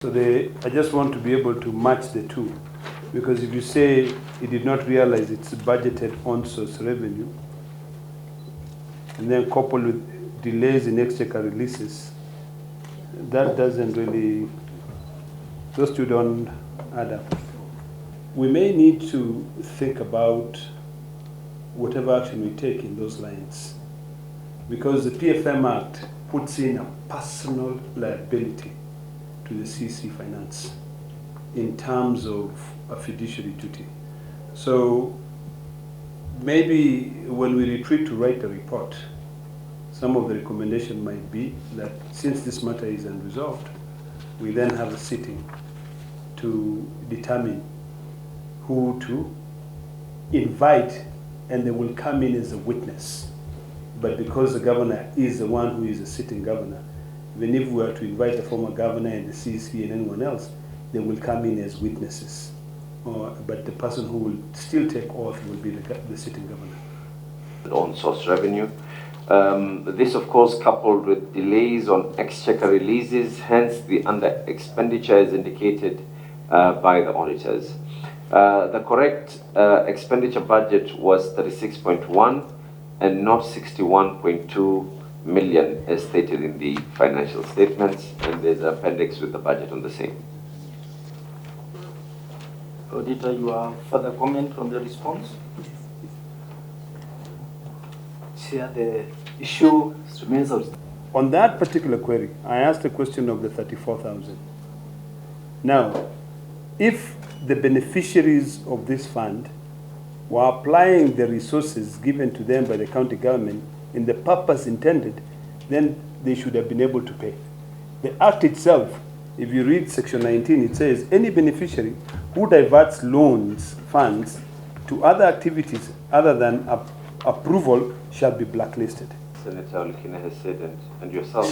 So I just want to be able to match the two, because if you say it did not realize its budgeted on-source revenue, and then coupled with delays in exchequer releases, that doesn't really, those two don't add up. We may need to think about whatever action we take in those lines, because the PFM Act puts in a personal liability to the CC Finance in terms of a fiduciary duty. So maybe when we retreat to write a report, some of the recommendation might be that since this matter is unresolved, we then have a sitting to determine who to invite, and they will come in as a witness. But because the governor is the one who is a sitting governor, even if we were to invite a former governor and the CC and anyone else, they will come in as witnesses. But the person who will still take oath will be the sitting governor. On-source revenue. This, of course, coupled with delays on exchequer releases, hence the under-expenditure is indicated by the auditors. The correct expenditure budget was 36.1 and not 61.2 million as stated in the financial statements, and there's an appendix with the budget on the same. Auditor, you have further comment on the response? Chair, the issue remains out. On that particular query, I asked the question of the 34,000. Now, if the beneficiaries of this fund were applying the resources given to them by the county government in the purpose intended, then they should have been able to pay. The Act itself, if you read section 19, it says any beneficiary who diverts loans, funds to other activities other than approval shall be blacklisted. Senator Kina has said, and yourself,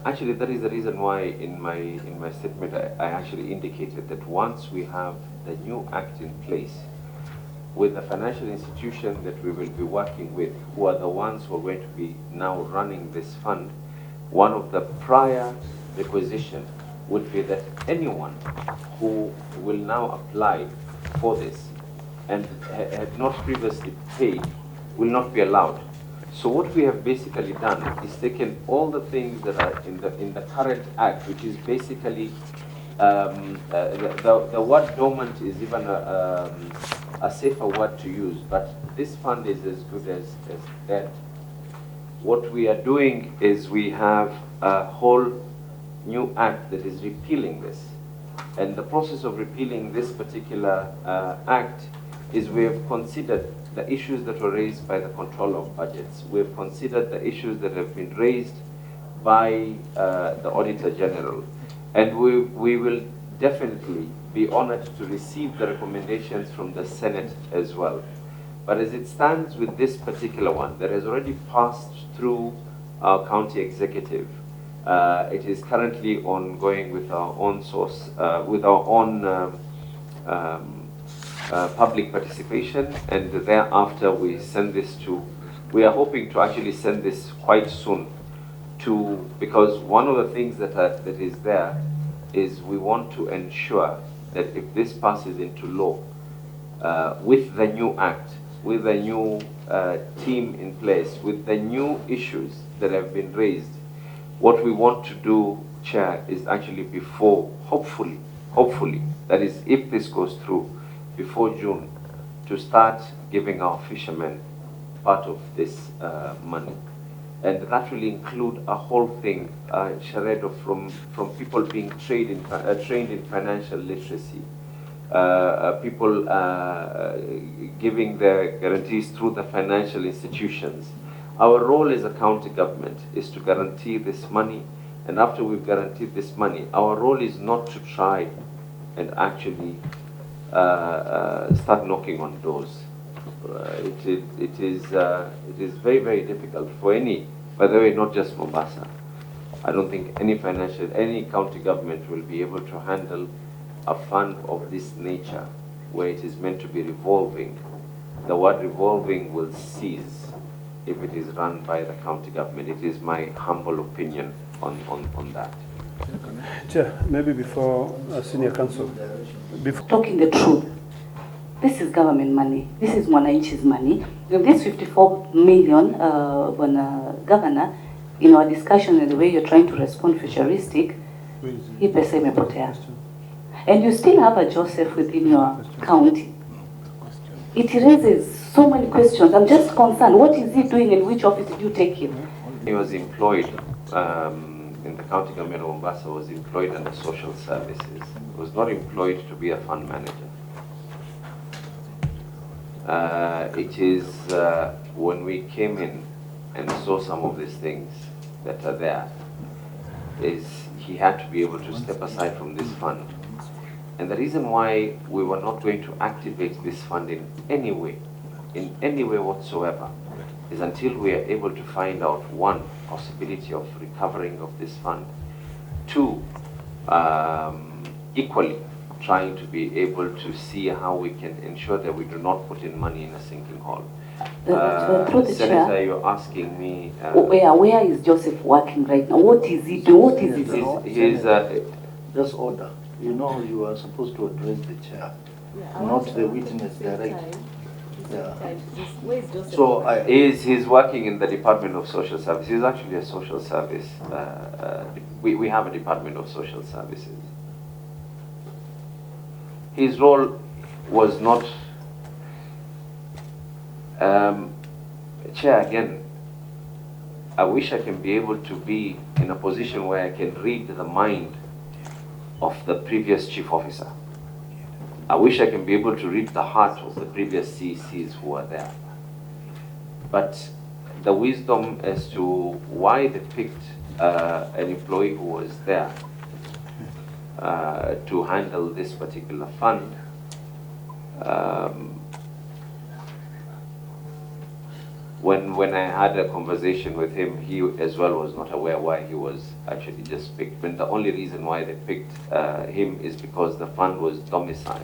actually that is the reason why in my statement I actually indicated that once we have the new Act in place, with the financial institution that we will be working with, who are the ones who are going to be now running this fund, one of the prior requisition would be that anyone who will now apply for this and had not previously paid will not be allowed. So what we have basically done is taken all the things that are in the current Act, which is basically the word dormant is even a safer word to use, but this fund is as good as dead. What we are doing is we have a whole new Act that is repealing this. And the process of repealing this particular Act is we have considered the issues that were raised by the control of budgets. We have considered the issues that have been raised by the Auditor General. And we will definitely be honored to receive the recommendations from the Senate as well. But as it stands with this particular one, that has already passed through our county executive. It is currently ongoing with our own source, with our own public participation, and thereafter we send this to, we are hoping to actually send this quite soon to, because one of the things that is there is we want to ensure that if this passes into law, with the new Act, with the new team in place, with the new issues that have been raised, what we want to do, Chair, is actually before, hopefully, that is if this goes through, before June, to start giving our fishermen part of this money. And that will include a whole thing, charade from people being trained in financial literacy, people giving their guarantees through the financial institutions. Our role as a county government is to guarantee this money, and after we've guaranteed this money, our role is not to try and actually start knocking on doors. It is very, very difficult for any, by the way, not just Mombasa. I don't think any county government will be able to handle a fund of this nature where it is meant to be revolving. The word revolving will cease if it is run by the county government. It is my humble opinion on that. Chair, maybe before senior counsel. Talking the truth. This is government money. This is Mwananchi's money. With this 54 million, Governor, in our discussion and the way you're trying to respond futuristic, he PESA ZIMEPOTEA. And you still have a Joseph within your county. It raises so many questions. I'm just concerned. What is he doing and which office did you take him? He was employed in the county government of Mombasa, was employed under social services. He was not employed to be a fund manager. It is when we came in and saw some of these things that are there, is he had to be able to step aside from this fund. And the reason why we were not going to activate this fund in any way whatsoever, is until we are able to find out, one, possibility of recovering of this fund, two, equally trying to be able to see how we can ensure that we do not put in money in a sinking hall. Through the Senator, chair, you're asking me... where is Joseph working right now? What is he doing? What is his role? Just order. You know you are supposed to address the chair, not the witness directly. Yeah. So he's working in the Department of Social Services. He's actually a social service. We have a Department of Social Services. His role was not... Chair, again, I wish I can be able to be in a position where I can read the mind of the previous chief officer. I wish I can be able to read the heart of the previous CCs who are there. But the wisdom as to why they picked an employee who was there to handle this particular fund, when I had a conversation with him, he as well was not aware why he was actually just picked. And the only reason why they picked him is because the fund was domiciled